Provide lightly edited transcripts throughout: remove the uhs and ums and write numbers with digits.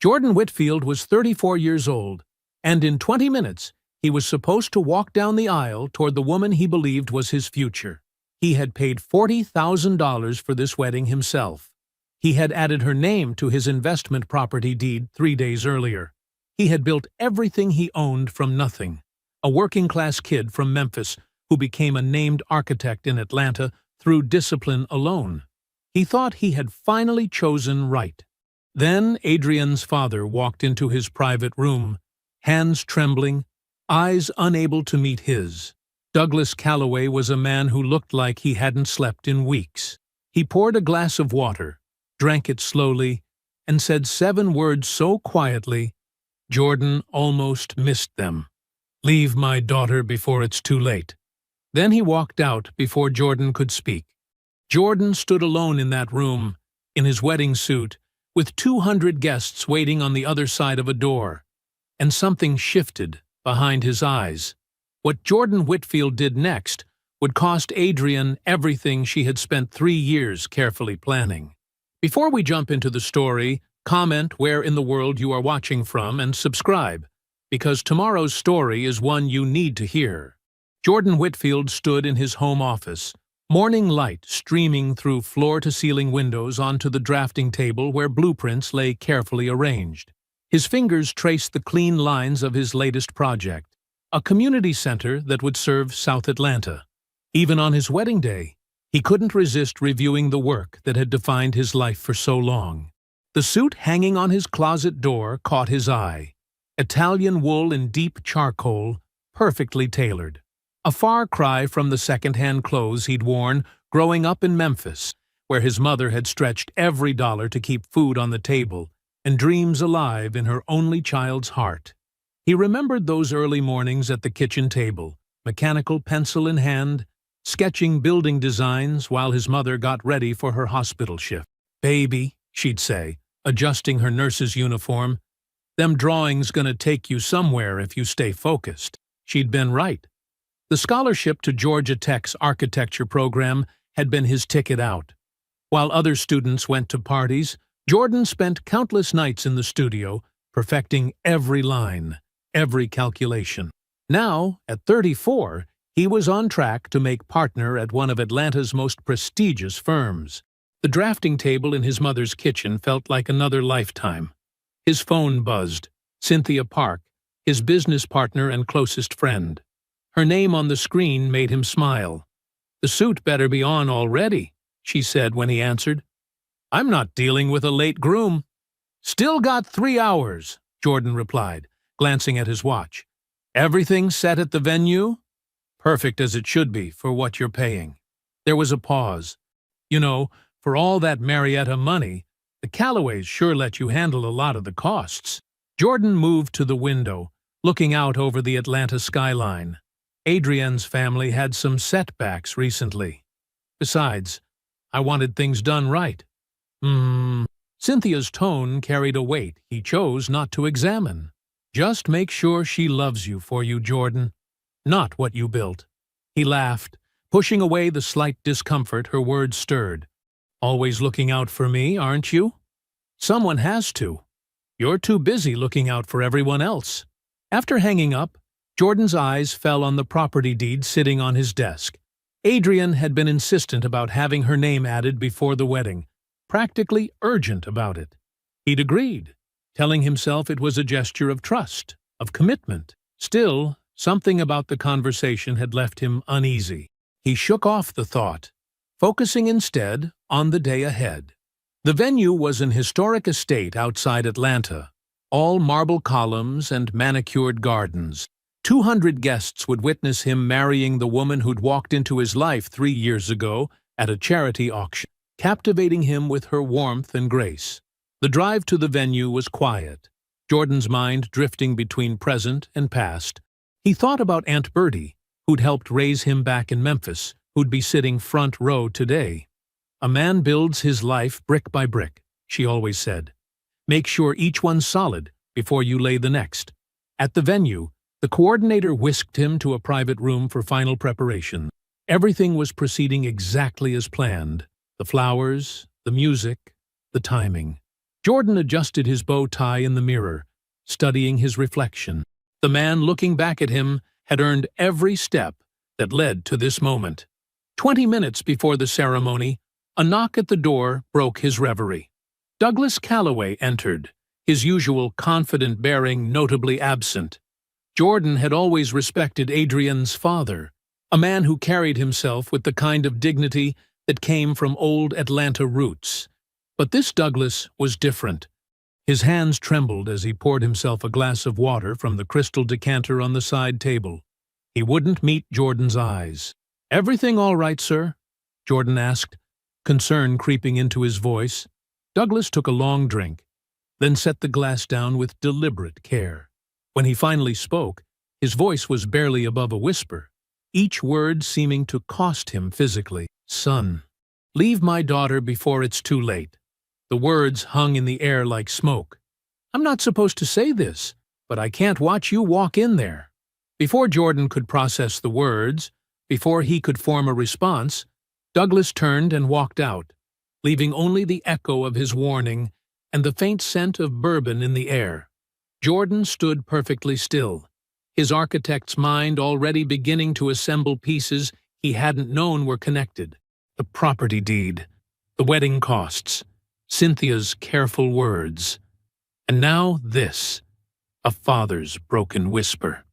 Jordan Whitfield was 34 years old, and in 20 minutes, he was supposed to walk down the aisle toward the woman he believed was his future. He had paid $40,000 for this wedding himself. He had added her name to his investment property deed 3 days earlier. He had built everything he owned from nothing. A working-class kid from Memphis who became a named architect in Atlanta through discipline alone. He thought he had finally chosen right. Then Adrian's father walked into his private room, hands trembling, eyes unable to meet his. Douglas Calloway was a man who looked like he hadn't slept in weeks. He poured a glass of water, drank it slowly, and said 7 words so quietly, Jordan almost missed them. "Leave my daughter before it's too late." Then he walked out before Jordan could speak. Jordan stood alone in that room, in his wedding suit, with 200 guests waiting on the other side of a door. And something shifted behind his eyes. What Jordan Whitfield did next would cost Adrian everything she had spent 3 years carefully planning. Before we jump into the story, comment where in the world you are watching from and subscribe, because tomorrow's story is one you need to hear. Jordan Whitfield stood in his home office, morning light streaming through floor-to-ceiling windows onto the drafting table where blueprints lay carefully arranged. His fingers traced the clean lines of his latest project, a community center that would serve South Atlanta. Even on his wedding day, he couldn't resist reviewing the work that had defined his life for so long. The suit hanging on his closet door caught his eye. Italian wool in deep charcoal, perfectly tailored. A far cry from the second-hand clothes he'd worn growing up in Memphis, where his mother had stretched every dollar to keep food on the table and dreams alive in her only child's heart. He remembered those early mornings at the kitchen table, mechanical pencil in hand, sketching building designs while his mother got ready for her hospital shift. "Baby," she'd say, adjusting her nurse's uniform, "them drawings gonna take you somewhere if you stay focused." She'd been right. The scholarship to Georgia Tech's architecture program had been his ticket out. While other students went to parties, Jordan spent countless nights in the studio, perfecting every line, every calculation. Now, at 34, he was on track to make partner at one of Atlanta's most prestigious firms. The drafting table in his mother's kitchen felt like another lifetime. His phone buzzed. Cynthia Park, his business partner and closest friend. Her name on the screen made him smile. "The suit better be on already," she said when he answered. "I'm not dealing with a late groom." "Still got 3 hours," Jordan replied, glancing at his watch. "Everything set at the venue?" "Perfect as it should be for what you're paying." There was a pause. "You know, for all that Marietta money, the Callaways sure let you handle a lot of the costs." Jordan moved to the window, looking out over the Atlanta skyline. Adrian's family had some setbacks recently. Besides, I wanted things done right. Cynthia's tone carried a weight he chose not to examine. "Just make sure she loves you for you, Jordan, not what you built." He laughed, pushing away the slight discomfort her words stirred. "Always looking out for me, aren't you?" "Someone has to. You're too busy looking out for everyone else." After hanging up, Jordan's eyes fell on the property deed sitting on his desk. Adrian had been insistent about having her name added before the wedding, practically urgent about it. He'd agreed, telling himself it was a gesture of trust, of commitment. Still, something about the conversation had left him uneasy. He shook off the thought, focusing instead on the day ahead. The venue was an historic estate outside Atlanta, all marble columns and manicured gardens. 200 guests would witness him marrying the woman who'd walked into his life 3 years ago at a charity auction, captivating him with her warmth and grace. The drive to the venue was quiet, Jordan's mind drifting between present and past. He thought about Aunt Bertie, who'd helped raise him back in Memphis, who'd be sitting front row today. "A man builds his life brick by brick," she always said. "Make sure each one's solid before you lay the next." At the venue, the coordinator whisked him to a private room for final preparation. Everything was proceeding exactly as planned. The flowers, the music, the timing. Jordan adjusted his bow tie in the mirror, studying his reflection. The man looking back at him had earned every step that led to this moment. 20 minutes before the ceremony, a knock at the door broke his reverie. Douglas Calloway entered, his usual confident bearing notably absent. Jordan had always respected Adrian's father, a man who carried himself with the kind of dignity that came from old Atlanta roots. But this Douglas was different. His hands trembled as he poured himself a glass of water from the crystal decanter on the side table. He wouldn't meet Jordan's eyes. "Everything all right, sir?" Jordan asked, concern creeping into his voice. Douglas took a long drink, then set the glass down with deliberate care. When he finally spoke, his voice was barely above a whisper, each word seeming to cost him physically. "Son, leave my daughter before it's too late." The words hung in the air like smoke. "I'm not supposed to say this, but I can't watch you walk in there." Before Jordan could process the words, before he could form a response, Douglas turned and walked out, leaving only the echo of his warning and the faint scent of bourbon in the air. Jordan stood perfectly still, his architect's mind already beginning to assemble pieces he hadn't known were connected. The property deed, the wedding costs, Cynthia's careful words, and now this, a father's broken whisper.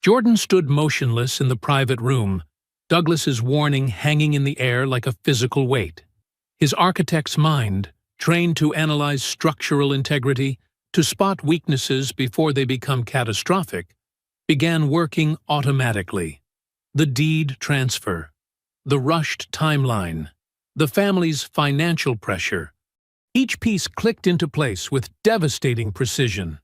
Jordan stood motionless in the private room, Douglas's warning hanging in the air like a physical weight. His architect's mind, trained to analyze structural integrity, to spot weaknesses before they become catastrophic, began working automatically. The deed transfer, the rushed timeline, the family's financial pressure. Each piece clicked into place with devastating precision.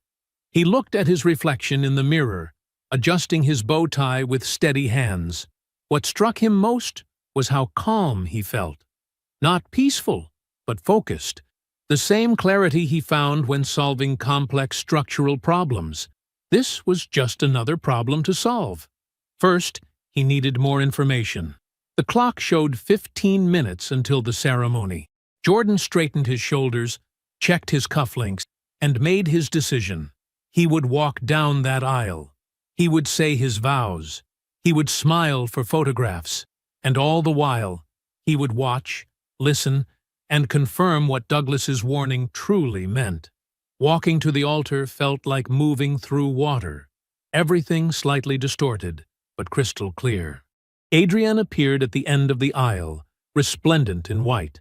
He looked at his reflection in the mirror, adjusting his bow tie with steady hands. What struck him most was how calm he felt. Not peaceful, but focused. The same clarity he found when solving complex structural problems. This was just another problem to solve. First, he needed more information. The clock showed 15 minutes until the ceremony. Jordan straightened his shoulders, checked his cufflinks, and made his decision. He would walk down that aisle. He would say his vows. He would smile for photographs. And all the while, he would watch, listen, and confirm what Douglas's warning truly meant. Walking to the altar felt like moving through water, everything slightly distorted, but crystal clear. Adrienne appeared at the end of the aisle, resplendent in white,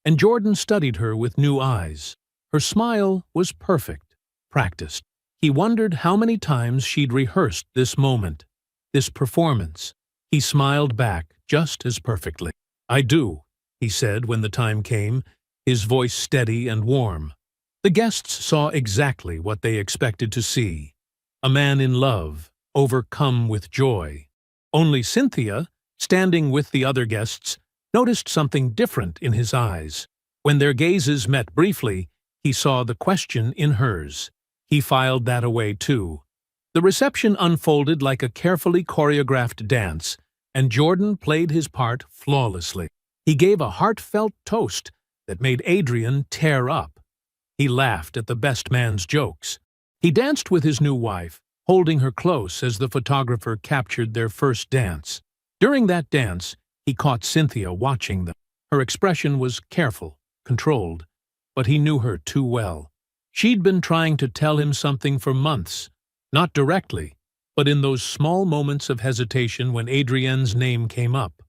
and Jordan studied her with new eyes. Her smile was perfect, practiced. He wondered how many times she'd rehearsed this moment, this performance. He smiled back just as perfectly. "I do," he said when the time came, his voice steady and warm. The guests saw exactly what they expected to see. A man in love, overcome with joy. Only Cynthia, standing with the other guests, noticed something different in his eyes. When their gazes met briefly, he saw the question in hers. He filed that away too. The reception unfolded like a carefully choreographed dance, and Jordan played his part flawlessly. He gave a heartfelt toast that made Adrienne tear up. He laughed at the best man's jokes. He danced with his new wife, holding her close as the photographer captured their first dance. During that dance, he caught Cynthia watching them. Her expression was careful, controlled, but he knew her too well. She'd been trying to tell him something for months, not directly, but in those small moments of hesitation when Adrienne's name came up.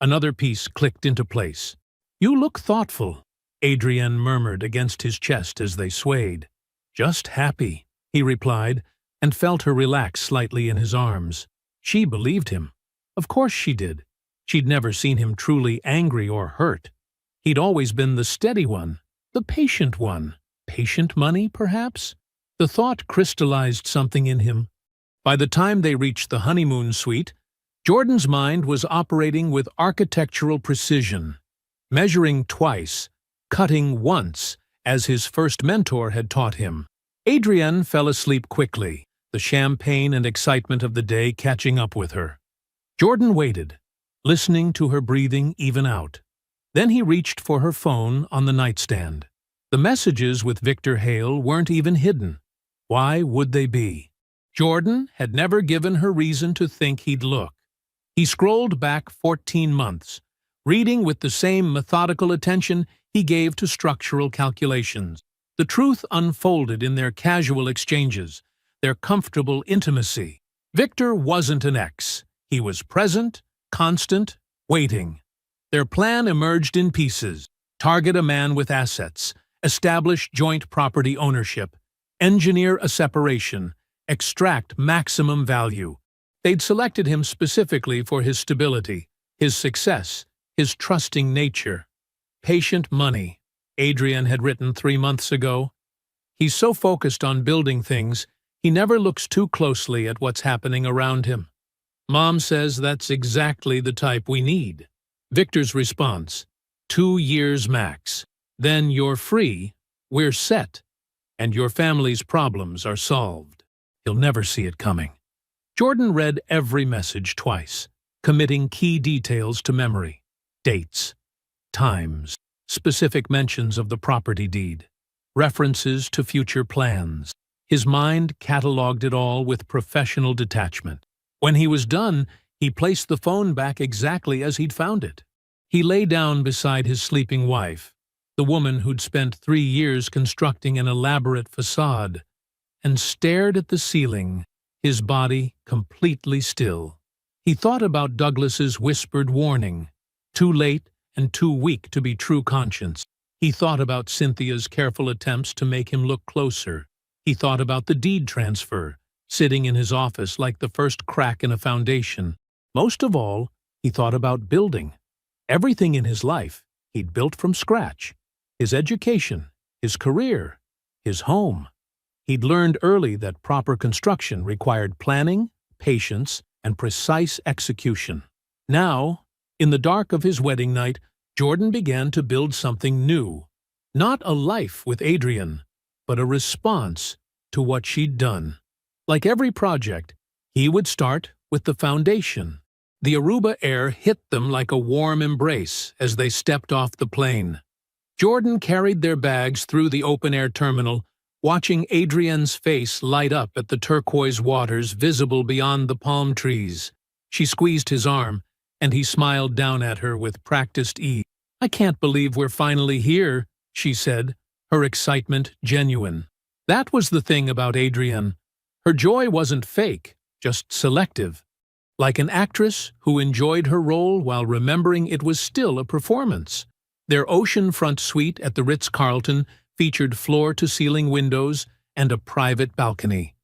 Another piece clicked into place. "You look thoughtful," Adrienne murmured against his chest as they swayed. "Just happy," he replied, and felt her relax slightly in his arms. She believed him. Of course she did. She'd never seen him truly angry or hurt. He'd always been the steady one, the patient one. Patient money, perhaps? The thought crystallized something in him. By the time they reached the honeymoon suite, Jordan's mind was operating with architectural precision, measuring twice, cutting once, as his first mentor had taught him. Adrienne fell asleep quickly, the champagne and excitement of the day catching up with her. Jordan waited, listening to her breathing even out. Then he reached for her phone on the nightstand. The messages with Victor Hale weren't even hidden. Why would they be? Jordan had never given her reason to think he'd look. He scrolled back 14 months, reading with the same methodical attention he gave to structural calculations. The truth unfolded in their casual exchanges, their comfortable intimacy. Victor wasn't an ex. He was present, constant, waiting. Their plan emerged in pieces: target a man with assets, establish joint property ownership, engineer a separation, extract maximum value. They'd selected him specifically for his stability, his success, his trusting nature. Patient money, Adrian had written 3 months ago. He's so focused on building things, he never looks too closely at what's happening around him. Mom says that's exactly the type we need. Victor's response: 2 years max. Then you're free, we're set, and your family's problems are solved. He'll never see it coming. Jordan read every message twice, committing key details to memory: dates, times, specific mentions of the property deed, references to future plans. His mind catalogued it all with professional detachment. When he was done, he placed the phone back exactly as he'd found it. He lay down beside his sleeping wife, the woman who'd spent 3 years constructing an elaborate facade, and stared at the ceiling, his body completely still. He thought about Douglas's whispered warning, too late and too weak to be true conscience. He thought about Cynthia's careful attempts to make him look closer. He thought about the deed transfer, sitting in his office like the first crack in a foundation. Most of all, he thought about building. Everything in his life he'd built from scratch: his education, his career, his home. He'd learned early that proper construction required planning, patience, and precise execution. Now, in the dark of his wedding night, Jordan began to build something new. Not a life with Adrian, but a response to what she'd done. Like every project, he would start with the foundation. The Aruba air hit them like a warm embrace as they stepped off the plane. Jordan carried their bags through the open-air terminal, watching Adrienne's face light up at the turquoise waters visible beyond the palm trees. She squeezed his arm, and he smiled down at her with practiced ease. "I can't believe we're finally here," she said, her excitement genuine. That was the thing about Adrienne. Her joy wasn't fake, just selective. Like an actress who enjoyed her role while remembering it was still a performance. Their oceanfront suite at the Ritz-Carlton featured floor-to-ceiling windows and a private balcony.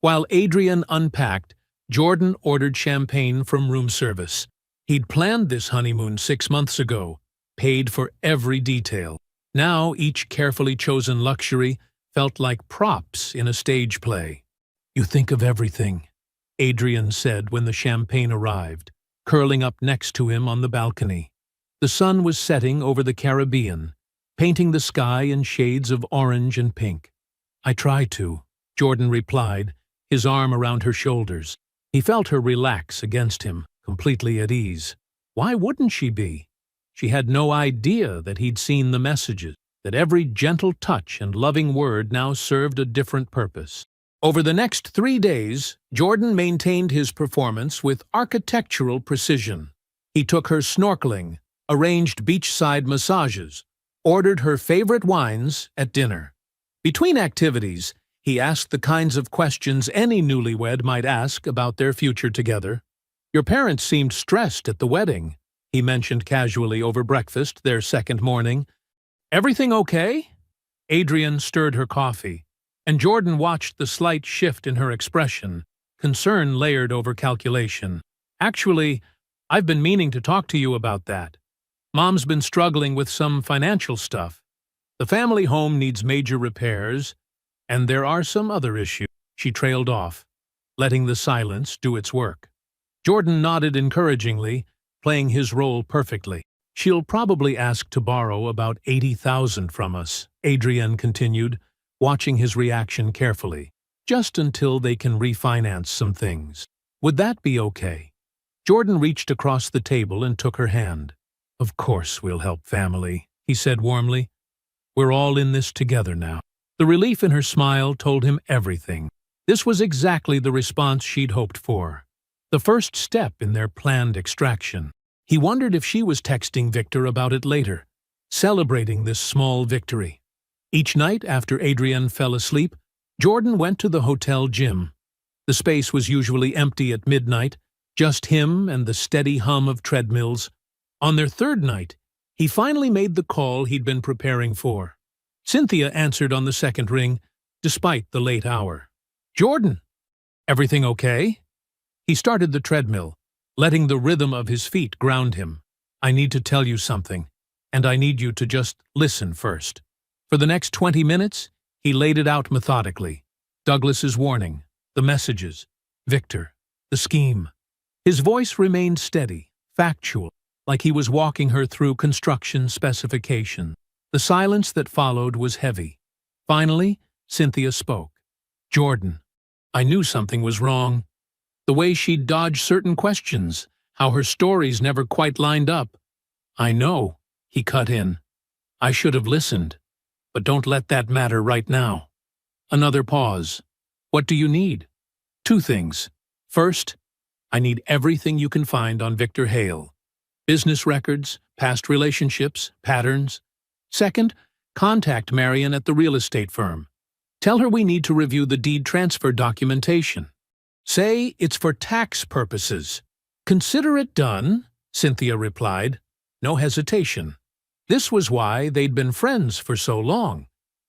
While Adrian unpacked, Jordan ordered champagne from room service. He'd planned this honeymoon 6 months ago, paid for every detail. Now each carefully chosen luxury felt like props in a stage play. "You think of everything," Adrian said when the champagne arrived, curling up next to him on the balcony. The sun was setting over the Caribbean, painting the sky in shades of orange and pink. "I try to," Jordan replied, his arm around her shoulders. He felt her relax against him, completely at ease. Why wouldn't she be? She had no idea that he'd seen the messages, that every gentle touch and loving word now served a different purpose. Over the next 3 days, Jordan maintained his performance with architectural precision. He took her snorkeling, arranged beachside massages, ordered her favorite wines at dinner. Between activities, he asked the kinds of questions any newlywed might ask about their future together. "Your parents seemed stressed at the wedding," he mentioned casually over breakfast their second morning. "Everything okay?" Adrian stirred her coffee, and Jordan watched the slight shift in her expression, concern layered over calculation. "Actually, I've been meaning to talk to you about that. Mom's been struggling with some financial stuff. The family home needs major repairs, and there are some other issues." She trailed off, letting the silence do its work. Jordan nodded encouragingly, playing his role perfectly. "She'll probably ask to borrow about $80,000 from us," Adrian continued, watching his reaction carefully, "just until they can refinance some things. Would that be okay?" Jordan reached across the table and took her hand. "Of course we'll help family," he said warmly. We're all in this together now. The relief in her smile told him everything. This was exactly the response she'd hoped for. The first step in their planned extraction. He wondered if she was texting Victor about it later, celebrating this small victory. Each night after Adrienne fell asleep, Jordan went to the hotel gym. The space was usually empty at midnight, just him and the steady hum of treadmills. On their third night, he finally made the call he'd been preparing for. Cynthia answered on the second ring, despite the late hour. "Jordan, everything okay?" He started the treadmill, letting the rhythm of his feet ground him. "I need to tell you something, and I need you to just listen first." For the next 20 minutes, he laid it out methodically. Douglas's warning, the messages, Victor, the scheme. His voice remained steady, factual, like he was walking her through construction specifications. The silence that followed was heavy. Finally, Cynthia spoke. "Jordan, I knew something was wrong. The way she'd dodged certain questions, how her stories never quite lined up." "I know," he cut in. "I should have listened. But don't let that matter right now." Another pause. "What do you need?" "Two things. First, I need everything you can find on Victor Hale. Business records, past relationships, patterns. Second, contact Marion at the real estate firm. Tell her we need to review the deed transfer documentation. Say it's for tax purposes." "Consider it done," Cynthia replied. No hesitation. This was why they'd been friends for so long.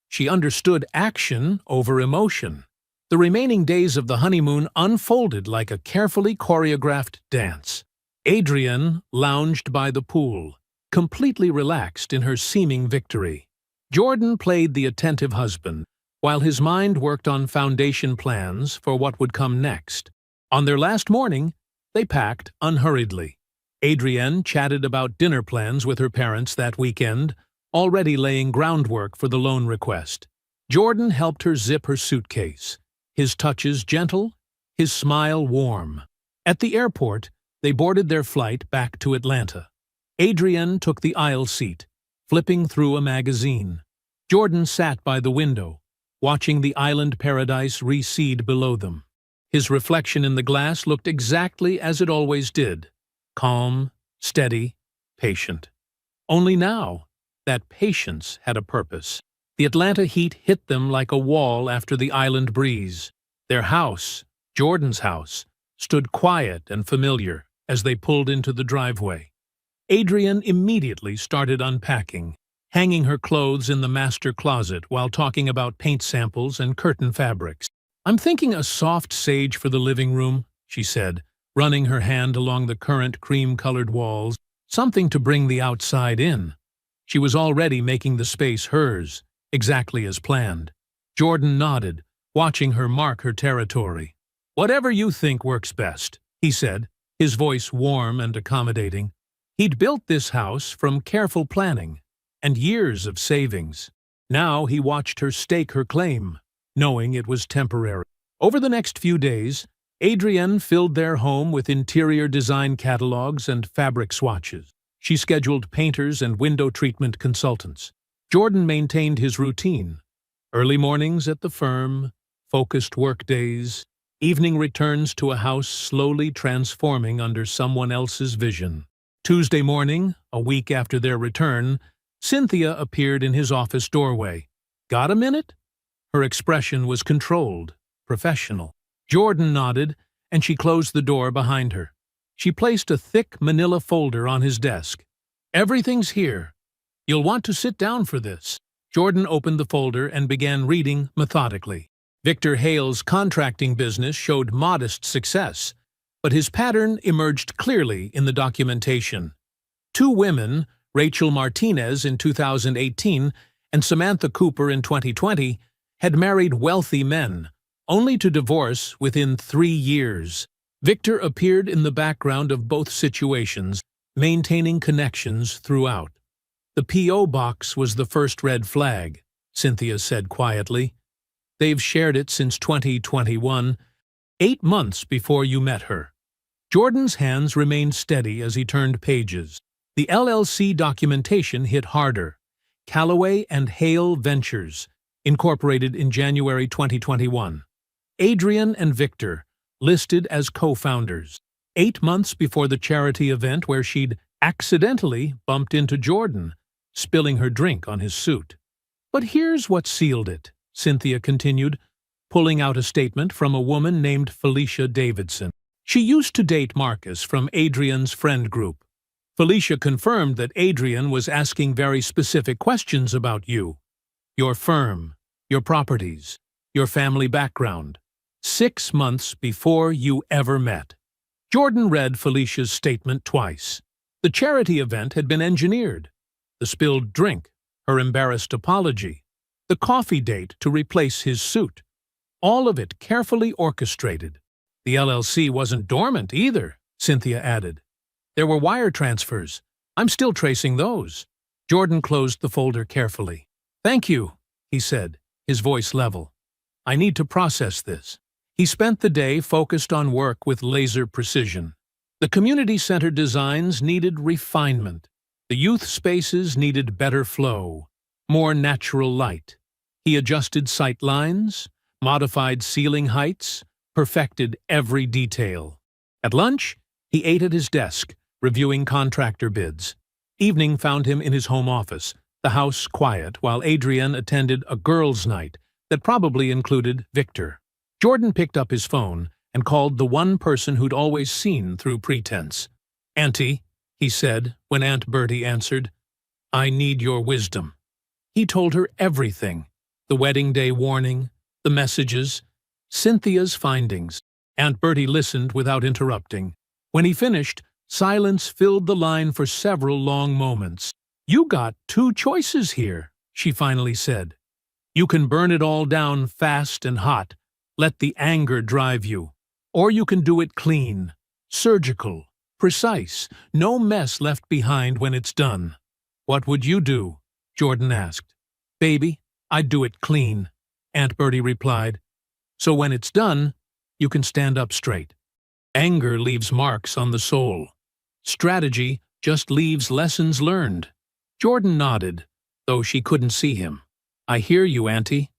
She understood action over emotion. The remaining days of the honeymoon unfolded like a carefully choreographed dance. Adrienne lounged by the pool, completely relaxed in her seeming victory. Jordan played the attentive husband, while his mind worked on foundation plans for what would come next. On their last morning, they packed unhurriedly. Adrienne chatted about dinner plans with her parents that weekend, already laying groundwork for the loan request. Jordan helped her zip her suitcase, his touches gentle, his smile warm. At the airport, they boarded their flight back to Atlanta. Adrienne took the aisle seat, flipping through a magazine. Jordan sat by the window, watching the island paradise recede below them. His reflection in the glass looked exactly as it always did, calm, steady, patient. Only now, that patience had a purpose. The Atlanta heat hit them like a wall after the island breeze. Their house, Jordan's house, stood quiet and familiar as they pulled into the driveway. Adrienne immediately started unpacking, hanging her clothes in the master closet while talking about paint samples and curtain fabrics. "I'm thinking a soft sage for the living room," she said, running her hand along the current cream-colored walls, "something to bring the outside in." She was already making the space hers, exactly as planned. Jordan nodded, watching her mark her territory. "Whatever you think works best," he said, his voice warm and accommodating. He'd built this house from careful planning and years of savings. Now he watched her stake her claim, knowing it was temporary. Over the next few days, Adrienne filled their home with interior design catalogs and fabric swatches. She scheduled painters and window treatment consultants. Jordan maintained his routine. Early mornings at the firm, focused work days, evening returns to a house slowly transforming under someone else's vision. Tuesday morning, a week after their return, Cynthia appeared in his office doorway. "Got a minute?" Her expression was controlled, professional. Jordan nodded, and she closed the door behind her. She placed a thick manila folder on his desk. "Everything's here. You'll want to sit down for this." Jordan opened the folder and began reading methodically. Victor Hale's contracting business showed modest success, but his pattern emerged clearly in the documentation. Two women, Rachel Martinez in 2018 and Samantha Cooper in 2020, had married wealthy men, only to divorce within 3 years. Victor appeared in the background of both situations, maintaining connections throughout. "The P.O. box was the first red flag," Cynthia said quietly. "They've shared it since 2021, 8 months before you met her." Jordan's hands remained steady as he turned pages. The LLC documentation hit harder. Callaway and Hale Ventures, incorporated in January 2021. Adrian and Victor, listed as co-founders. 8 months before the charity event where she'd accidentally bumped into Jordan, spilling her drink on his suit. But here's what sealed it, Cynthia continued, pulling out a statement from a woman named Felicia Davidson. She used to date Marcus from Adrian's friend group. Felicia confirmed that Adrian was asking very specific questions about you, your firm, your properties, your family background, 6 months before you ever met. Jordan read Felicia's statement twice. The charity event had been engineered. The spilled drink, her embarrassed apology, the coffee date to replace his suit. All of it carefully orchestrated. The LLC wasn't dormant either, Cynthia added. There were wire transfers. I'm still tracing those. Jordan closed the folder carefully. Thank you, he said, his voice level. I need to process this. He spent the day focused on work with laser precision. The community-centered designs needed refinement. The youth spaces needed better flow, more natural light. He adjusted sight lines, modified ceiling heights, perfected every detail. At lunch, he ate at his desk, reviewing contractor bids. Evening found him in his home office, the house quiet, while Adrian attended a girls' night that probably included Victor. Jordan picked up his phone and called the one person who'd always seen through pretense. Auntie, he said when Aunt Bertie answered, I need your wisdom. He told her everything, the wedding day warning, the messages, Cynthia's findings. Aunt Bertie listened without interrupting. When he finished, silence filled the line for several long moments. You got 2 choices here, she finally said. You can burn it all down fast and hot, let the anger drive you. Or you can do it clean, surgical, precise, no mess left behind when it's done. What would you do? Jordan asked. Baby, I'd do it clean, Aunt Bertie replied. So when it's done, you can stand up straight. Anger leaves marks on the soul. Strategy just leaves lessons learned. Jordan nodded, though she couldn't see him. I hear you, Auntie.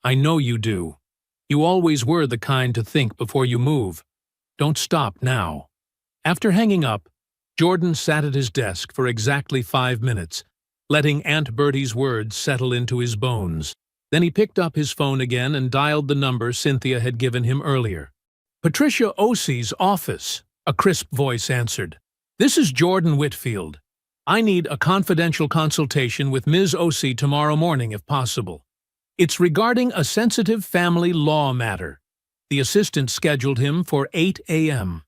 I know you do. You always were the kind to think before you move. Don't stop now. After hanging up, Jordan sat at his desk for exactly 5 minutes, letting Aunt Bertie's words settle into his bones. Then he picked up his phone again and dialed the number Cynthia had given him earlier. Patricia Osie's office, a crisp voice answered. This is Jordan Whitfield. I need a confidential consultation with Ms. Osie tomorrow morning if possible. It's regarding a sensitive family law matter. The assistant scheduled him for 8 a.m.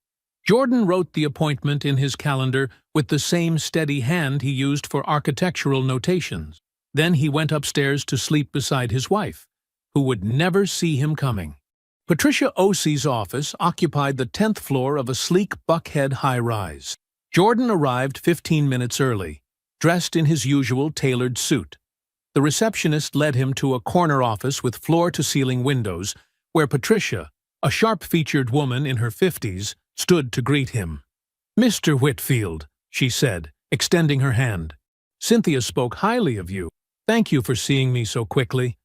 Jordan wrote the appointment in his calendar with the same steady hand he used for architectural notations. Then he went upstairs to sleep beside his wife, who would never see him coming. Patricia Osie's office occupied the 10th floor of a sleek Buckhead high-rise. Jordan arrived 15 minutes early, dressed in his usual tailored suit. The receptionist led him to a corner office with floor-to-ceiling windows, where Patricia, a sharp-featured woman in her 50s, stood to greet him. Mr. Whitfield, she said, extending her hand. Cynthia spoke highly of you. Thank you for seeing me so quickly.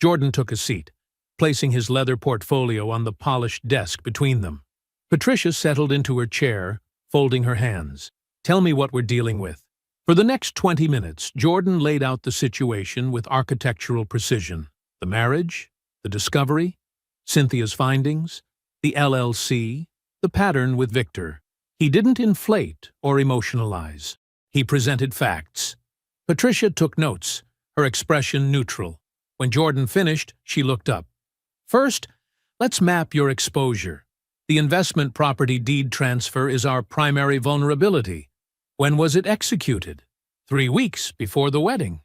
Jordan took a seat, placing his leather portfolio on the polished desk between them. Patricia settled into her chair, folding her hands. Tell me what we're dealing with. For the next 20 minutes, Jordan laid out the situation with architectural precision. The marriage, the discovery, Cynthia's findings, the LLC, the pattern with Victor. He didn't inflate or emotionalize. He presented facts. Patricia took notes, her expression neutral. When Jordan finished, she looked up. First, let's map your exposure. The investment property deed transfer is our primary vulnerability. When was it executed? 3 weeks before the wedding.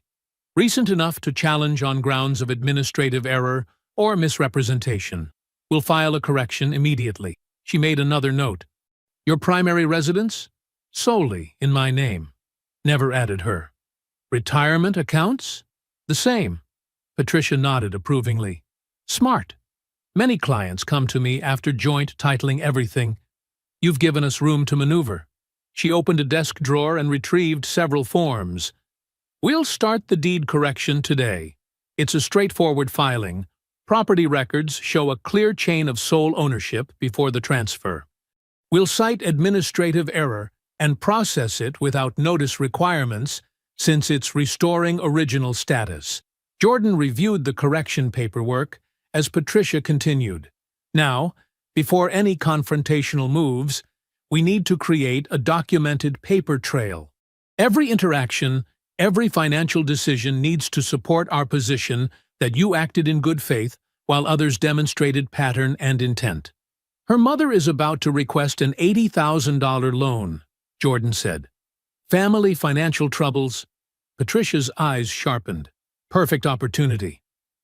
Recent enough to challenge on grounds of administrative error or misrepresentation. We'll file a correction immediately. She made another note. Your primary residence? Solely in my name. Never added her. Retirement accounts? The same. Patricia nodded approvingly. Smart. Many clients come to me after joint titling everything. You've given us room to maneuver. She opened a desk drawer and retrieved several forms. We'll start the deed correction today. It's a straightforward filing. Property records show a clear chain of sole ownership before the transfer. We'll cite administrative error and process it without notice requirements since it's restoring original status. Jordan reviewed the correction paperwork as Patricia continued. Now, before any confrontational moves, we need to create a documented paper trail. Every interaction, every financial decision needs to support our position that you acted in good faith while others demonstrated pattern and intent. Her mother is about to request an $80,000 loan, Jordan said. Family financial troubles? Patricia's eyes sharpened. Perfect opportunity.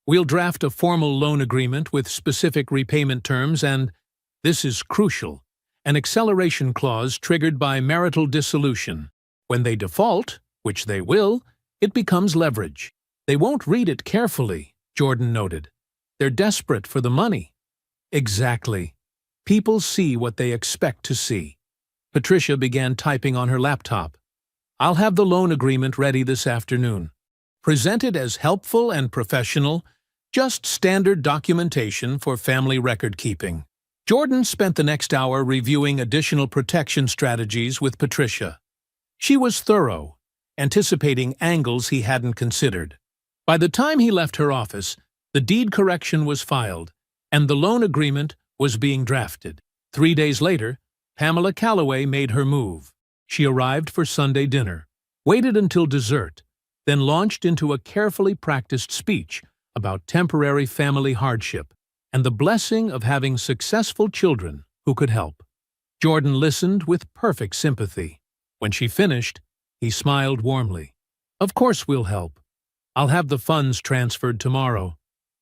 We'll draft a formal loan agreement with specific repayment terms and, this is crucial, an acceleration clause triggered by marital dissolution. When they default, which they will, it becomes leverage. They won't read it carefully, Jordan noted. They're desperate for the money. Exactly. People see what they expect to see. Patricia began typing on her laptop. I'll have the loan agreement ready this afternoon. Presented as helpful and professional, just standard documentation for family record keeping. Jordan spent the next hour reviewing additional protection strategies with Patricia. She was thorough, anticipating angles he hadn't considered. By the time he left her office, the deed correction was filed, and the loan agreement was being drafted. 3 days later, Pamela Calloway made her move. She arrived for Sunday dinner, waited until dessert, then launched into a carefully practiced speech about temporary family hardship and the blessing of having successful children who could help. Jordan listened with perfect sympathy. When she finished, he smiled warmly. Of course we'll help. I'll have the funds transferred tomorrow.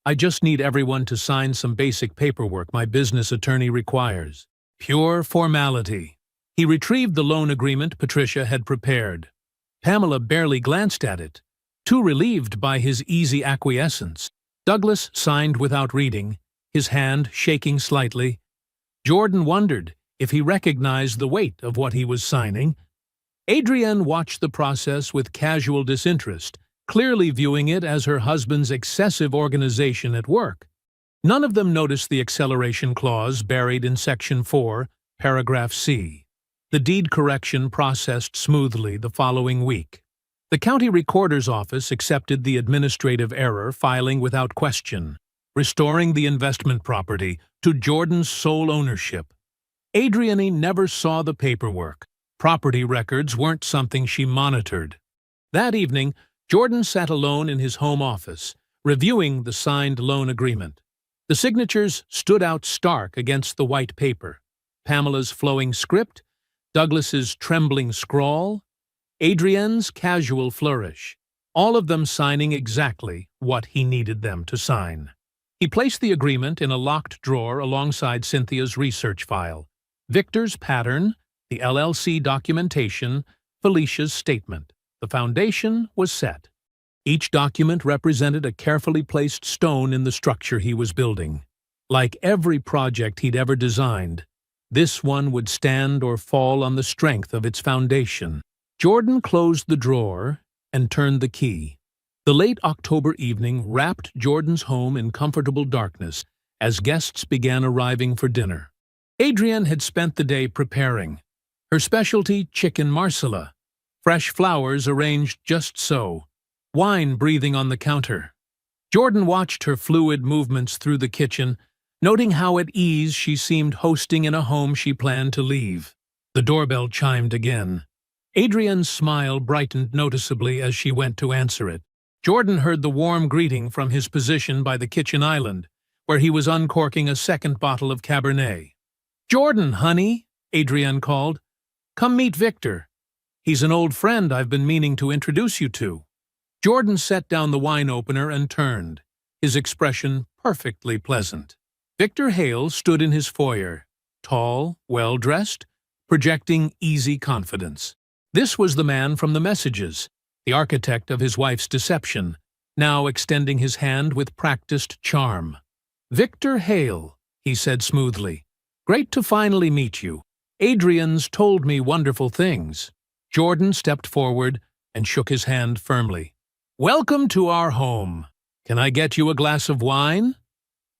I just need everyone to sign some basic paperwork my business attorney requires. Pure formality. He retrieved the loan agreement Patricia had prepared. Pamela barely glanced at it, too relieved by his easy acquiescence. Douglas signed without reading, his hand shaking slightly. Jordan wondered if he recognized the weight of what he was signing. Adrienne watched the process with casual disinterest, clearly viewing it as her husband's excessive organization at work. None of them noticed the acceleration clause buried in Section 4, Paragraph C. The deed correction processed smoothly the following week. The county recorder's office accepted the administrative error, filing without question, restoring the investment property to Jordan's sole ownership. Adrienne never saw the paperwork. Property records weren't something she monitored. That evening, Jordan sat alone in his home office, reviewing the signed loan agreement. The signatures stood out stark against the white paper. Pamela's flowing script, Douglas's trembling scrawl, Adrienne's casual flourish, all of them signing exactly what he needed them to sign. He placed the agreement in a locked drawer alongside Cynthia's research file, Victor's pattern, the LLC documentation, Felicia's statement. The foundation was set. Each document represented a carefully placed stone in the structure he was building. Like every project he'd ever designed, this one would stand or fall on the strength of its foundation. Jordan closed the drawer and turned the key. The late October evening wrapped Jordan's home in comfortable darkness as guests began arriving for dinner. Adrienne had spent the day preparing. Her specialty, chicken marsala. Fresh flowers arranged just so. Wine breathing on the counter. Jordan watched her fluid movements through the kitchen, noting how at ease she seemed hosting in a home she planned to leave. The doorbell chimed again. Adrienne's smile brightened noticeably as she went to answer it. Jordan heard the warm greeting from his position by the kitchen island, where he was uncorking a second bottle of Cabernet. "Jordan, honey," Adrienne called. "Come meet Victor. He's an old friend I've been meaning to introduce you to." Jordan set down the wine opener and turned, his expression perfectly pleasant. Victor Hale stood in his foyer, tall, well-dressed, projecting easy confidence. This was the man from the messages, the architect of his wife's deception, now extending his hand with practiced charm. "Victor Hale," he said smoothly. "Great to finally meet you. Adrienne's told me wonderful things." Jordan stepped forward, and shook his hand firmly. "Welcome to our home. Can I get you a glass of wine?"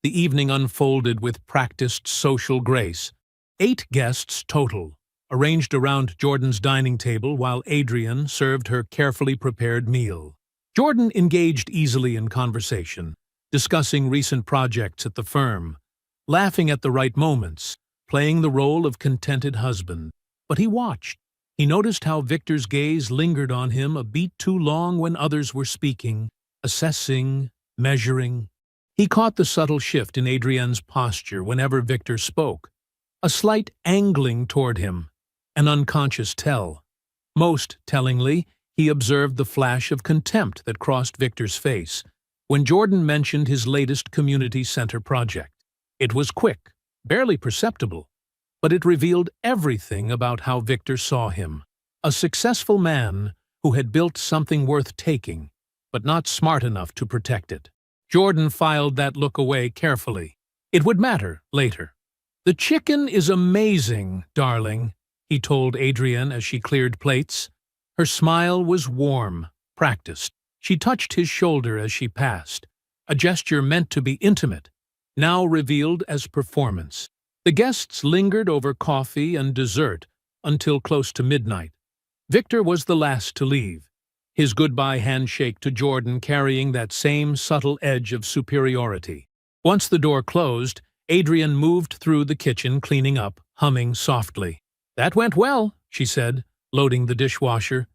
The evening unfolded with practiced social grace. 8 guests total, arranged around Jordan's dining table while Adrian served her carefully prepared meal. Jordan engaged easily in conversation, discussing recent projects at the firm, laughing at the right moments, playing the role of contented husband. But he watched. He noticed how Victor's gaze lingered on him a beat too long when others were speaking, assessing, measuring. He caught the subtle shift in Adrienne's posture whenever Victor spoke, a slight angling toward him, an unconscious tell. Most tellingly, he observed the flash of contempt that crossed Victor's face when Jordan mentioned his latest community center project. It was quick, barely perceptible, but it revealed everything about how Victor saw him. A successful man who had built something worth taking, but not smart enough to protect it. Jordan filed that look away carefully. It would matter later. "The chicken is amazing, darling," he told Adrienne as she cleared plates. Her smile was warm, practiced. She touched his shoulder as she passed, a gesture meant to be intimate, now revealed as performance. The guests lingered over coffee and dessert until close to midnight. Victor was the last to leave, his goodbye handshake to Jordan carrying that same subtle edge of superiority. Once the door closed, Adrienne moved through the kitchen cleaning up, humming softly. "That went well," she said, loading the dishwasher.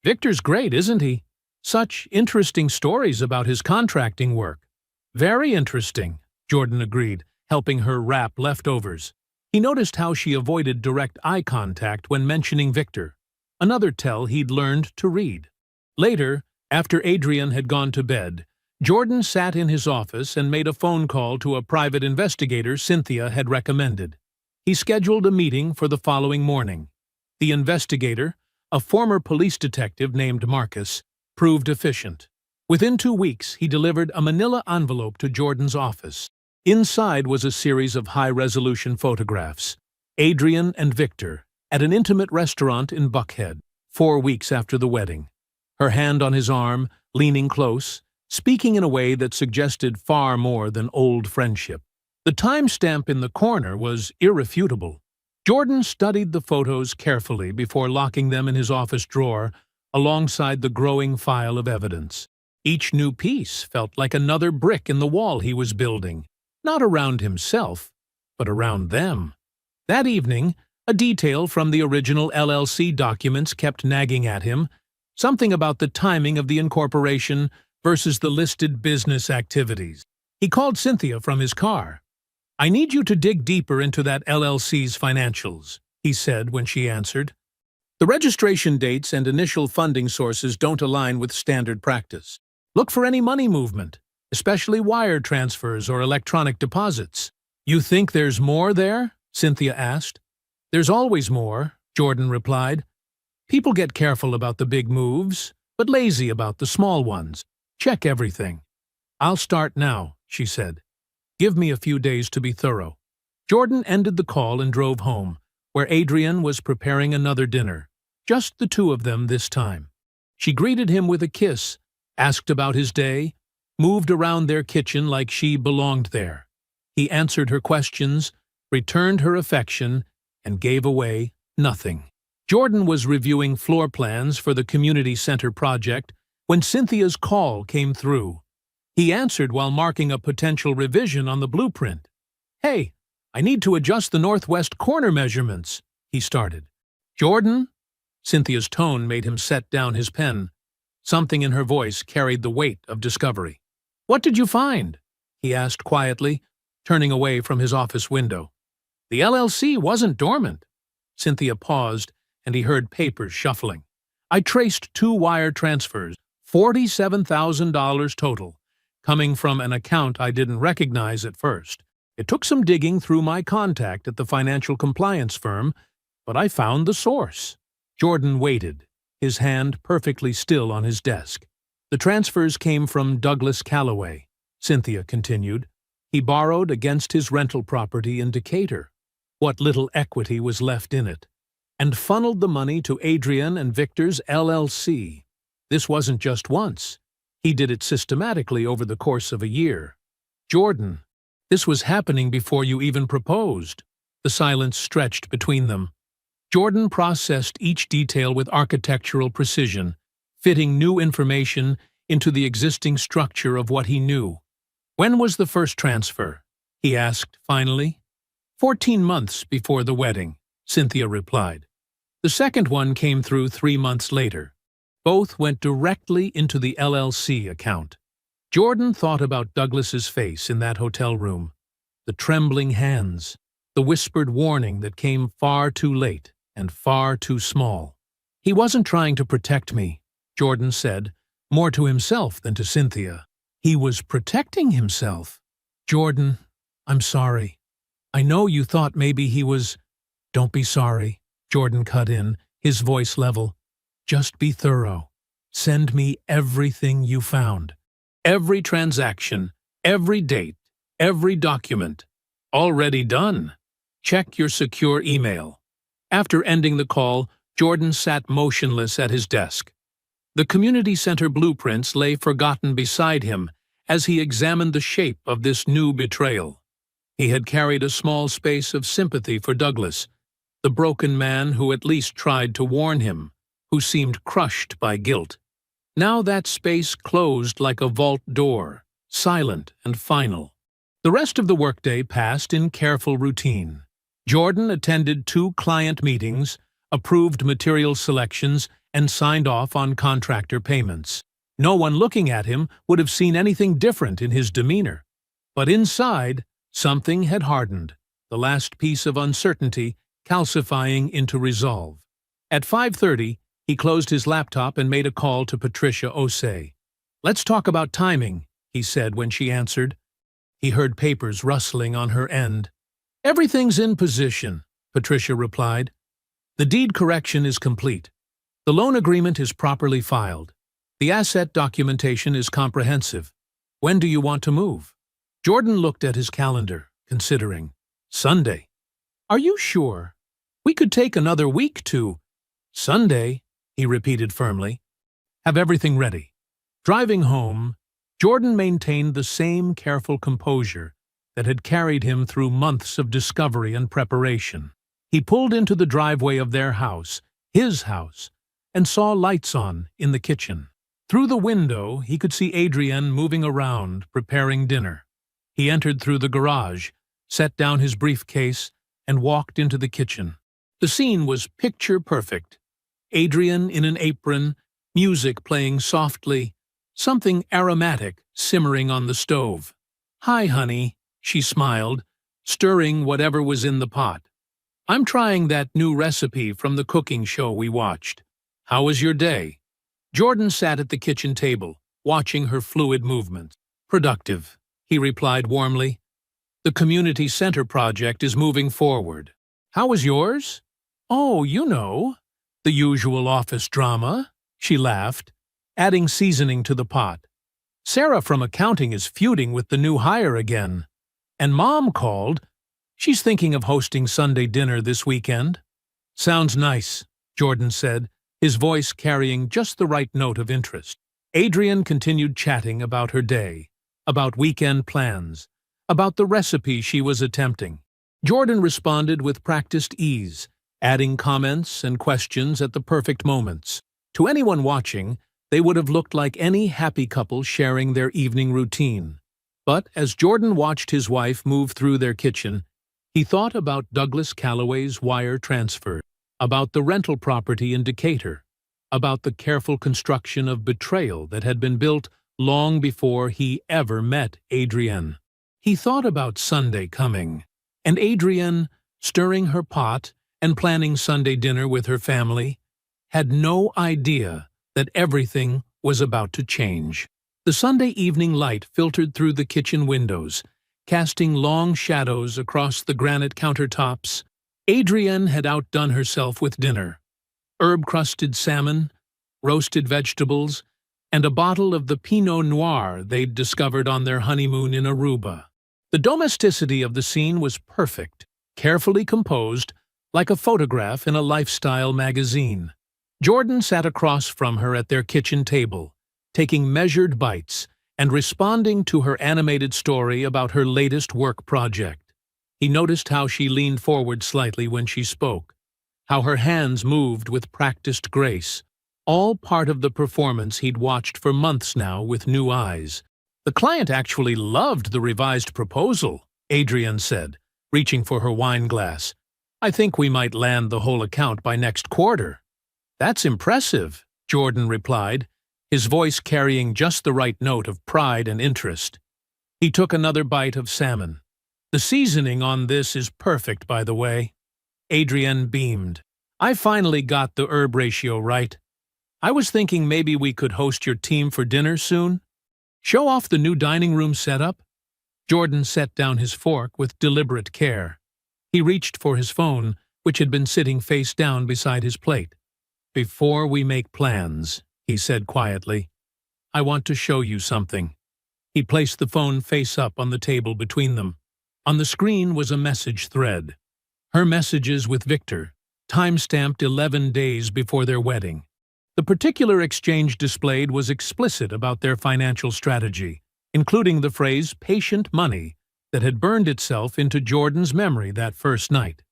"Victor's great, isn't he? Such interesting stories about his contracting work." "Very interesting," Jordan agreed, helping her wrap leftovers. He noticed how she avoided direct eye contact when mentioning Victor, another tell he'd learned to read. Later, after Adrienne had gone to bed, Jordan sat in his office and made a phone call to a private investigator Cynthia had recommended. He scheduled a meeting for the following morning. The investigator, a former police detective named Marcus, proved efficient. Within 2 weeks, he delivered a manila envelope to Jordan's office. Inside was a series of high-resolution photographs. Adrienne and Victor, at an intimate restaurant in Buckhead, 4 weeks after the wedding. Her hand on his arm, leaning close, speaking in a way that suggested far more than old friendship. The timestamp in the corner was irrefutable. Jordan studied the photos carefully before locking them in his office drawer alongside the growing file of evidence. Each new piece felt like another brick in the wall he was building, not around himself, but around them. That evening, a detail from the original LLC documents kept nagging at him, something about the timing of the incorporation versus the listed business activities. He called Cynthia from his car. "I need you to dig deeper into that LLC's financials," he said when she answered. "The registration dates and initial funding sources don't align with standard practice. Look for any money movement, especially wire transfers or electronic deposits." "You think there's more there?" Cynthia asked. "There's always more," Jordan replied. "People get careful about the big moves, but lazy about the small ones. Check everything." "I'll start now," she said. "Give me a few days to be thorough." Jordan ended the call and drove home, where Adrienne was preparing another dinner, just the two of them this time. She greeted him with a kiss, asked about his day, moved around their kitchen like she belonged there. He answered her questions, returned her affection, and gave away nothing. Jordan was reviewing floor plans for the community center project when Cynthia's call came through. He answered while marking a potential revision on the blueprint. "Hey, I need to adjust the northwest corner measurements," he started. "Jordan?" Cynthia's tone made him set down his pen. Something in her voice carried the weight of discovery. "What did you find?" he asked quietly, turning away from his office window. "The LLC wasn't dormant." Cynthia paused, and he heard papers shuffling. "I traced 2 wire transfers, $47,000 total, coming from an account I didn't recognize at first. It took some digging through my contact at the financial compliance firm, but I found the source." Jordan waited, his hand perfectly still on his desk. "The transfers came from Douglas Calloway," Cynthia continued. "He borrowed against his rental property in Decatur, what little equity was left in it, and funneled the money to Adrienne and Victor's LLC. This wasn't just once. He did it systematically over the course of a year. Jordan, this was happening before you even proposed. The silence stretched between them. Jordan processed each detail with architectural precision, fitting new information into the existing structure of what he knew. When was the first transfer? He asked finally. 14 months before the wedding, Cynthia replied. The second one came through 3 months later. Both went directly into the LLC account. Jordan thought about Douglas's face in that hotel room, the trembling hands, the whispered warning that came far too late and far too small. He wasn't trying to protect me, Jordan said, more to himself than to Cynthia. He was protecting himself. Jordan, I'm sorry. I know you thought maybe he was— Don't be sorry, Jordan cut in, his voice level. Just be thorough. Send me everything you found. Every transaction, every date, every document. Already done. Check your secure email. After ending the call, Jordan sat motionless at his desk. The community center blueprints lay forgotten beside him as he examined the shape of this new betrayal. He had carried a small space of sympathy for Douglas, the broken man who at least tried to warn him, who seemed crushed by guilt. Now that space closed like a vault door, silent and final. The rest of the workday passed in careful routine. Jordan attended 2 client meetings, approved material selections, and signed off on contractor payments. No one looking at him would have seen anything different in his demeanor. But inside, something had hardened, the last piece of uncertainty calcifying into resolve. At 5:30, he closed his laptop and made a call to Patricia Osei. "Let's talk about timing," he said when she answered. He heard papers rustling on her end. "Everything's in position," Patricia replied. "The deed correction is complete. The loan agreement is properly filed. The asset documentation is comprehensive. When do you want to move?" Jordan looked at his calendar, considering. "Sunday." "Are you sure? We could take another week to—" "Sunday," he repeated firmly. "Have everything ready." Driving home, Jordan maintained the same careful composure that had carried him through months of discovery and preparation. He pulled into the driveway of their house, his house, and saw lights on in the kitchen. Through the window, he could see Adrienne moving around, preparing dinner. He entered through the garage, set down his briefcase, and walked into the kitchen. The scene was picture perfect. Adrienne in an apron, music playing softly, something aromatic simmering on the stove. "Hi, honey," she smiled, stirring whatever was in the pot. "I'm trying that new recipe from the cooking show we watched. How was your day?" Jordan sat at the kitchen table, watching her fluid movements. "Productive," he replied warmly. "The community center project is moving forward. How was yours?" "Oh, you know, the usual office drama," she laughed, adding seasoning to the pot. "Sarah from accounting is feuding with the new hire again. And Mom called. She's thinking of hosting Sunday dinner this weekend." "Sounds nice," Jordan said, his voice carrying just the right note of interest. Adrienne continued chatting about her day, about weekend plans, about the recipe she was attempting. Jordan responded with practiced ease, adding comments and questions at the perfect moments. To anyone watching, they would have looked like any happy couple sharing their evening routine. But as Jordan watched his wife move through their kitchen, he thought about Douglas Calloway's wire transfer, about the rental property in Decatur, about the careful construction of betrayal that had been built long before he ever met Adrienne. He thought about Sunday coming, and Adrienne, stirring her pot and planning Sunday dinner with her family, had no idea that everything was about to change. The Sunday evening light filtered through the kitchen windows, casting long shadows across the granite countertops. Adrienne had outdone herself with dinner: herb-crusted salmon, roasted vegetables, and a bottle of the Pinot Noir they'd discovered on their honeymoon in Aruba. The domesticity of the scene was perfect, carefully composed, like a photograph in a lifestyle magazine. Jordan sat across from her at their kitchen table, taking measured bites and responding to her animated story about her latest work project. He noticed how she leaned forward slightly when she spoke, how her hands moved with practiced grace, all part of the performance he'd watched for months now with new eyes. "The client actually loved the revised proposal," Adrienne said, reaching for her wine glass. "I think we might land the whole account by next quarter." "That's impressive," Jordan replied, his voice carrying just the right note of pride and interest. He took another bite of salmon. "The seasoning on this is perfect, by the way." Adrienne beamed. "I finally got the herb ratio right. I was thinking maybe we could host your team for dinner soon. Show off the new dining room setup." Jordan set down his fork with deliberate care. He reached for his phone, which had been sitting face down beside his plate. "Before we make plans," he said quietly, "I want to show you something." He placed the phone face up on the table between them. On the screen was a message thread. Her messages with Victor, time-stamped 11 days before their wedding. The particular exchange displayed was explicit about their financial strategy, including the phrase "patient money" that had burned itself into Jordan's memory that first night.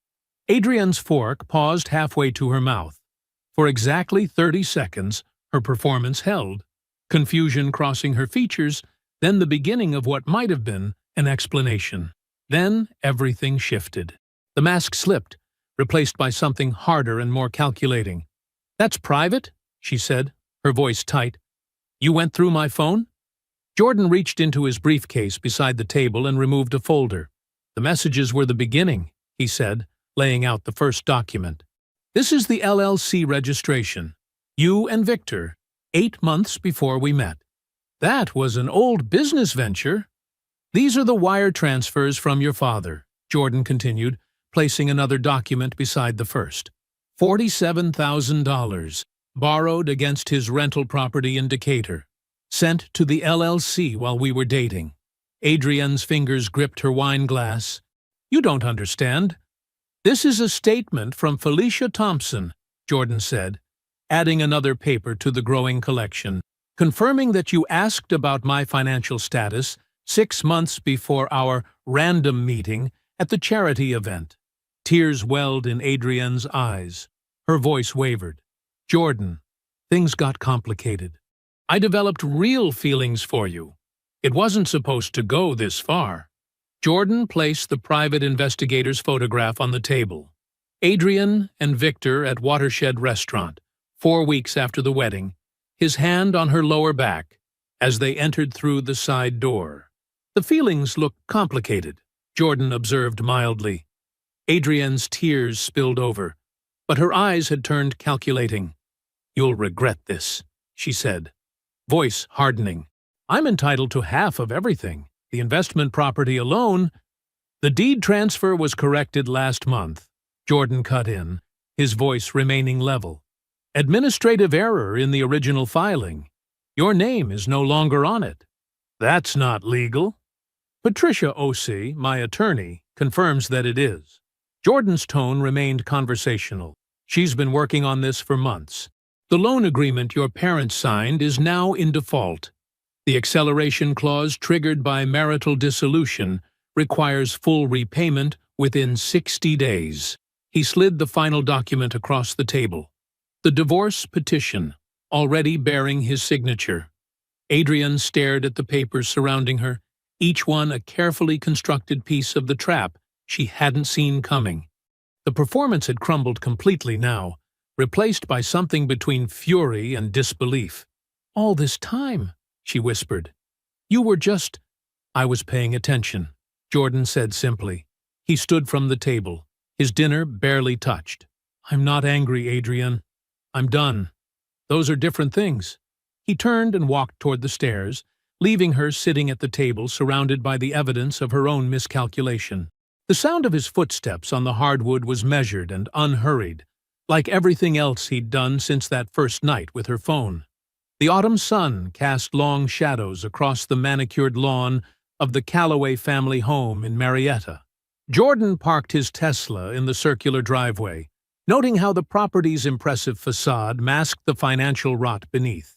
Adrienne's fork paused halfway to her mouth. For exactly 30 seconds, her performance held, confusion crossing her features, then the beginning of what might have been an explanation. Then everything shifted. The mask slipped, replaced by something harder and more calculating. "That's private?" she said, her voice tight. "You went through my phone?" Jordan reached into his briefcase beside the table and removed a folder. "The messages were the beginning," he said, laying out the first document. "This is the LLC registration. You and Victor, 8 months before we met. That was an old business venture. These are the wire transfers from your father," Jordan continued, placing another document beside the first. $47,000, borrowed against his rental property in Decatur, sent to the LLC while we were dating. Adrienne's fingers gripped her wine glass. "You don't understand. This is a statement from Felicia Thompson," Jordan said, adding another paper to the growing collection, "confirming that you asked about my financial status 6 months before our random meeting at the charity event." Tears welled in Adrienne's eyes. Her voice wavered. "Jordan, things got complicated. I developed real feelings for you. It wasn't supposed to go this far." Jordan placed the private investigator's photograph on the table. Adrienne and Victor at Watershed Restaurant, 4 weeks after the wedding, his hand on her lower back, as they entered through the side door. "The feelings look complicated," Jordan observed mildly. Adrienne's tears spilled over, but her eyes had turned calculating. "You'll regret this," she said, voice hardening. "I'm entitled to half of everything, the investment property alone." "The deed transfer was corrected last month," Jordan cut in, his voice remaining level. "Administrative error in the original filing. Your name is no longer on it." "That's not legal." "Patricia O.C., my attorney, confirms that it is." Jordan's tone remained conversational. "She's been working on this for months. The loan agreement your parents signed is now in default. The acceleration clause triggered by marital dissolution requires full repayment within 60 days. He slid the final document across the table. The divorce petition, already bearing his signature. Adrienne stared at the papers surrounding her, each one a carefully constructed piece of the trap she hadn't seen coming. The performance had crumbled completely now, replaced by something between fury and disbelief. "All this time," she whispered. "You were just—" "I was paying attention," Jordan said simply. He stood from the table, his dinner barely touched. "I'm not angry, Adrienne. I'm done. Those are different things." He turned and walked toward the stairs, leaving her sitting at the table surrounded by the evidence of her own miscalculation. The sound of his footsteps on the hardwood was measured and unhurried, like everything else he'd done since that first night with her phone. The autumn sun cast long shadows across the manicured lawn of the Calloway family home in Marietta. Jordan parked his Tesla in the circular driveway, noting how the property's impressive facade masked the financial rot beneath,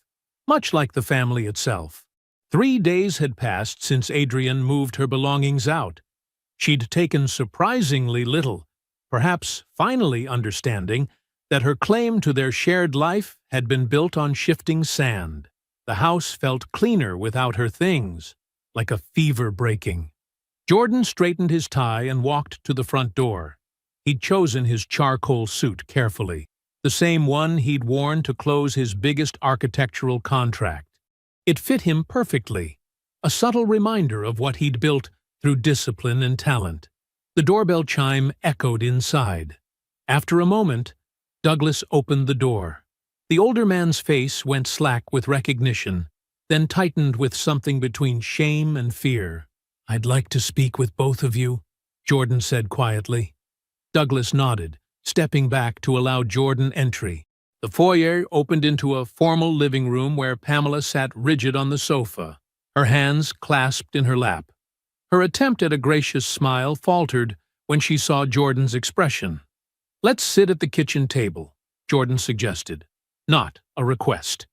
much like the family itself. 3 days had passed since Adrian moved her belongings out. She'd taken surprisingly little, perhaps finally understanding that her claim to their shared life had been built on shifting sand. The house felt cleaner without her things, like a fever breaking. Jordan straightened his tie and walked to the front door. He'd chosen his charcoal suit carefully, the same one he'd worn to close his biggest architectural contract. It fit him perfectly, a subtle reminder of what he'd built through discipline and talent. The doorbell chime echoed inside. After a moment, Douglas opened the door. The older man's face went slack with recognition, then tightened with something between shame and fear. "I'd like to speak with both of you," Jordan said quietly. Douglas nodded, stepping back to allow Jordan entry. The foyer opened into a formal living room where Pamela sat rigid on the sofa, her hands clasped in her lap. Her attempt at a gracious smile faltered when she saw Jordan's expression. "Let's sit at the kitchen table," Jordan suggested, not a request.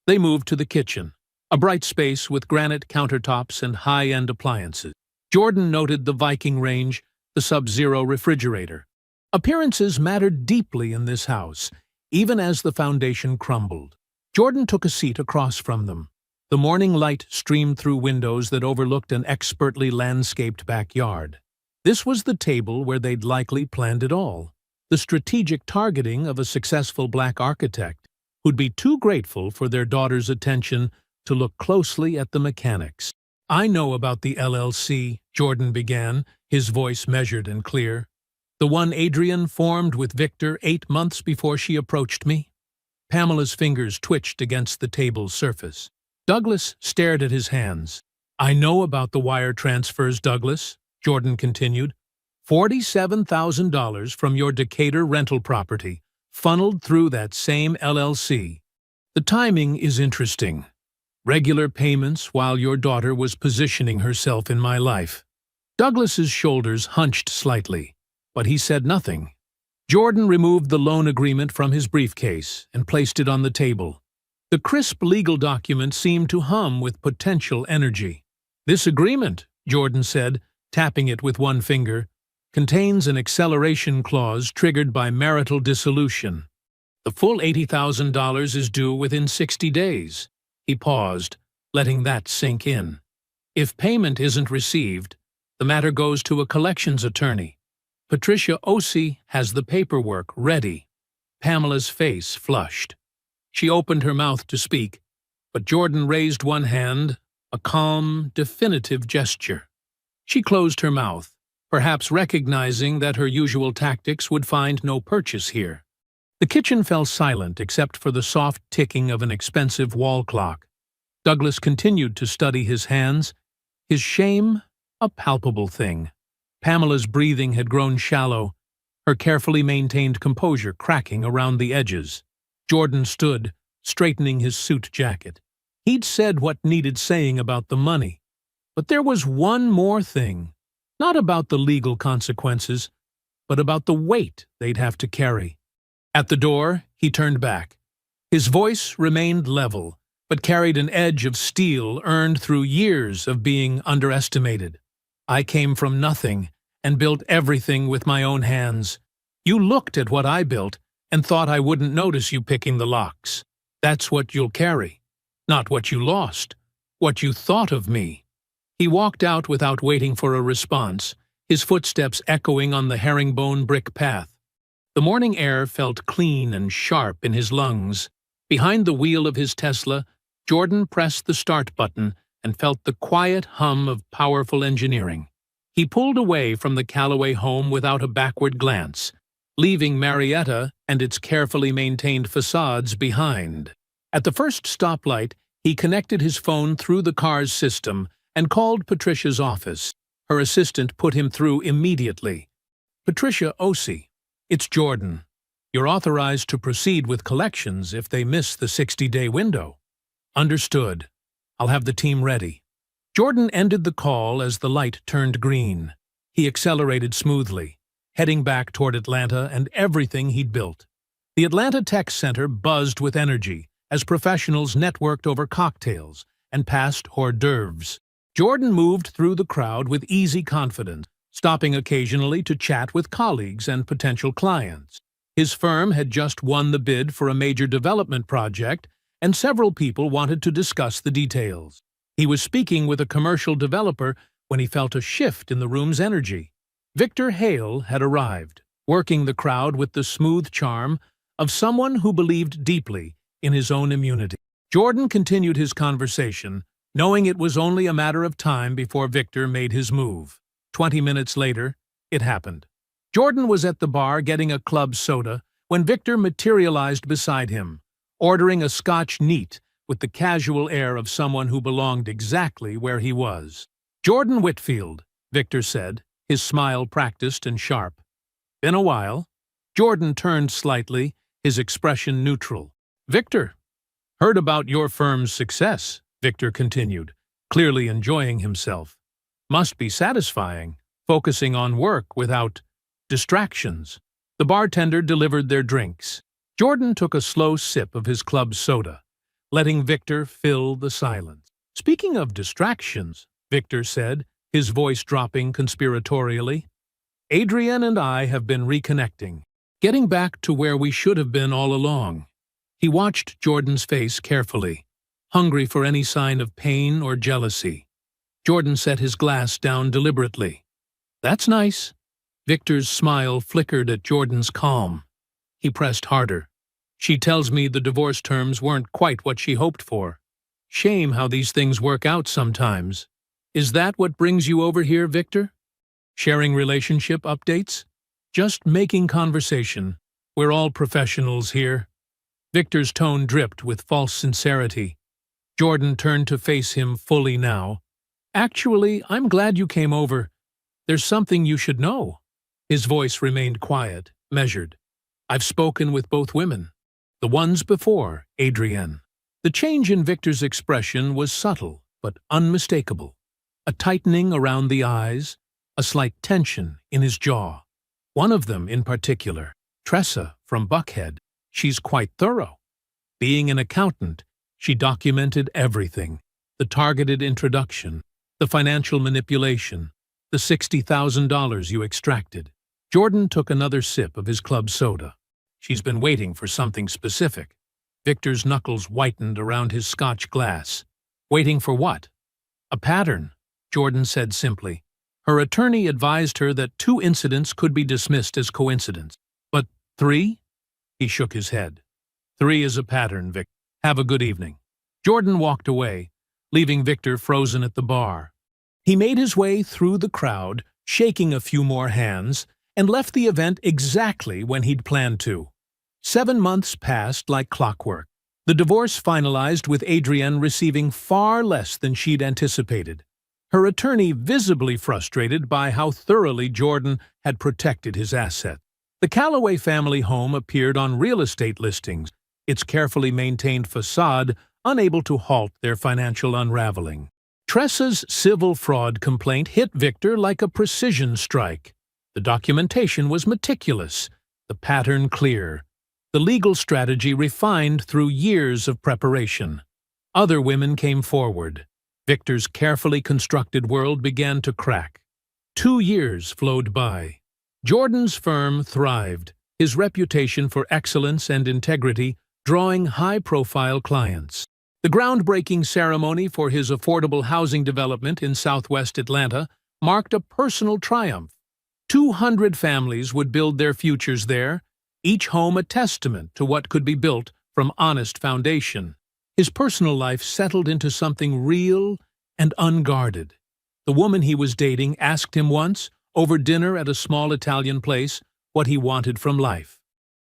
They moved to the kitchen, a bright space with granite countertops and high-end appliances. Jordan noted the Viking range, the Sub-Zero refrigerator. Appearances mattered deeply in this house, even as the foundation crumbled. Jordan took a seat across from them. The morning light streamed through windows that overlooked an expertly landscaped backyard. This was the table where they'd likely planned it all, the strategic targeting of a successful black architect who'd be too grateful for their daughter's attention to look closely at the mechanics. "I know about the LLC," Jordan began, his voice measured and clear. "The one Adrian formed with Victor 8 months before she approached me." Pamela's fingers twitched against the table's surface. Douglas stared at his hands. "I know about the wire transfers, Douglas," Jordan continued. $47,000 from your Decatur rental property, funneled through that same LLC. The timing is interesting. Regular payments while your daughter was positioning herself in my life." Douglas's shoulders hunched slightly, but he said nothing. Jordan removed the loan agreement from his briefcase and placed it on the table. The crisp legal document seemed to hum with potential energy. "This agreement," Jordan said, tapping it with one finger, "contains an acceleration clause triggered by marital dissolution. The full $80,000 is due within 60 days. He paused, letting that sink in. "If payment isn't received, the matter goes to a collections attorney. Patricia Osei has the paperwork ready." Pamela's face flushed. She opened her mouth to speak, but Jordan raised one hand, a calm, definitive gesture. She closed her mouth, perhaps recognizing that her usual tactics would find no purchase here. The kitchen fell silent except for the soft ticking of an expensive wall clock. Douglas continued to study his hands, his shame a palpable thing. Pamela's breathing had grown shallow, her carefully maintained composure cracking around the edges. Jordan stood, straightening his suit jacket. He'd said what needed saying about the money, but there was one more thing, not about the legal consequences, but about the weight they'd have to carry. At the door, he turned back. His voice remained level, but carried an edge of steel earned through years of being underestimated. "I came from nothing and built everything with my own hands. You looked at what I built and thought I wouldn't notice you picking the locks. That's what you'll carry. Not what you lost, what you thought of me." He walked out without waiting for a response, his footsteps echoing on the herringbone brick path. The morning air felt clean and sharp in his lungs. Behind the wheel of his Tesla, Jordan pressed the start button and felt the quiet hum of powerful engineering. He pulled away from the Callaway home without a backward glance, leaving Marietta and its carefully maintained facades behind. At the first stoplight, he connected his phone through the car's system and called Patricia's office. Her assistant put him through immediately. "Patricia Osei, it's Jordan. You're authorized to proceed with collections if they miss the 60-day window." "Understood. I'll have the team ready." Jordan ended the call as the light turned green. He accelerated smoothly, heading back toward Atlanta and everything he'd built. The Atlanta Tech Center buzzed with energy as professionals networked over cocktails and passed hors d'oeuvres. Jordan moved through the crowd with easy confidence, stopping occasionally to chat with colleagues and potential clients. His firm had just won the bid for a major development project, and several people wanted to discuss the details. He was speaking with a commercial developer when he felt a shift in the room's energy. Victor Hale had arrived, working the crowd with the smooth charm of someone who believed deeply in his own immunity. Jordan continued his conversation, knowing it was only a matter of time before Victor made his move. 20 minutes later, it happened. Jordan was at the bar getting a club soda when Victor materialized beside him, ordering a Scotch neat with the casual air of someone who belonged exactly where he was. "Jordan Whitfield," Victor said, his smile practiced and sharp. "Been a while." Jordan turned slightly, his expression neutral. "Victor, heard about your firm's success," Victor continued, clearly enjoying himself. "Must be satisfying, focusing on work without distractions." The bartender delivered their drinks. Jordan took a slow sip of his club soda, letting Victor fill the silence. "Speaking of distractions," Victor said, his voice dropping conspiratorially, "Adrienne and I have been reconnecting, getting back to where we should have been all along." He watched Jordan's face carefully, hungry for any sign of pain or jealousy. Jordan set his glass down deliberately. "That's nice." Victor's smile flickered at Jordan's calm. He pressed harder. "She tells me the divorce terms weren't quite what she hoped for. Shame how these things work out sometimes. Is that what brings you over here, Victor? Sharing relationship updates? Just making conversation. We're all professionals here." Victor's tone dripped with false sincerity. Jordan turned to face him fully now. "Actually, I'm glad you came over. There's something you should know." His voice remained quiet, measured. "I've spoken with both women. The ones before, Adrienne." The change in Victor's expression was subtle, but unmistakable. A tightening around the eyes, a slight tension in his jaw. One of them in particular, Tressa from Buckhead. She's quite thorough. Being an accountant, she documented everything. The targeted introduction, the financial manipulation, the $60,000 you extracted. Jordan took another sip of his club soda. "She's been waiting for something specific." Victor's knuckles whitened around his Scotch glass. "Waiting for what?" "A pattern," Jordan said simply. "Her attorney advised her that 2 incidents could be dismissed as coincidence. But 3? He shook his head. "3 is a pattern, Vic. Have a good evening." Jordan walked away, leaving Victor frozen at the bar. He made his way through the crowd, shaking a few more hands, and left the event exactly when he'd planned to. 7 months passed like clockwork. The divorce finalized with Adrienne receiving far less than she'd anticipated. Her attorney visibly frustrated by how thoroughly Jordan had protected his asset. The Calloway family home appeared on real estate listings, its carefully maintained facade unable to halt their financial unraveling. Tressa's civil fraud complaint hit Victor like a precision strike. The documentation was meticulous, the pattern clear, the legal strategy refined through years of preparation. Other women came forward. Victor's carefully constructed world began to crack. 2 years flowed by. Jordan's firm thrived, his reputation for excellence and integrity drawing high-profile clients. The groundbreaking ceremony for his affordable housing development in southwest Atlanta marked a personal triumph. 200 families would build their futures there, each home a testament to what could be built from honest foundation. His personal life settled into something real and unguarded. The woman he was dating asked him once, over dinner at a small Italian place, what he wanted from life.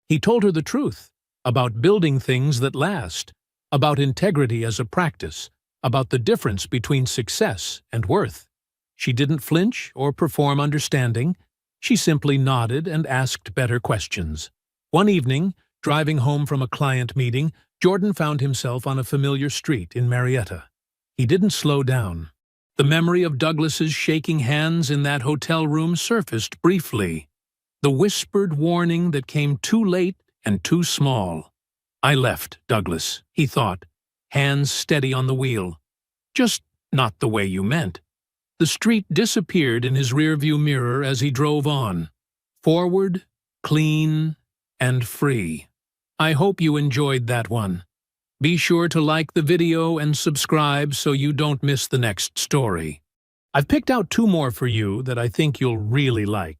He told her the truth, about building things that last, about integrity as a practice, about the difference between success and worth. She didn't flinch or perform understanding. She simply nodded and asked better questions. One evening, driving home from a client meeting, Jordan found himself on a familiar street in Marietta. He didn't slow down. The memory of Douglas's shaking hands in that hotel room surfaced briefly. The whispered warning that came too late and too small. I left, Douglas, he thought, hands steady on the wheel. Just not the way you meant. The street disappeared in his rearview mirror as he drove on. Forward, clean, and free. I hope you enjoyed that one. Be sure to like the video and subscribe so you don't miss the next story. I've picked out 2 more for you that I think you'll really like.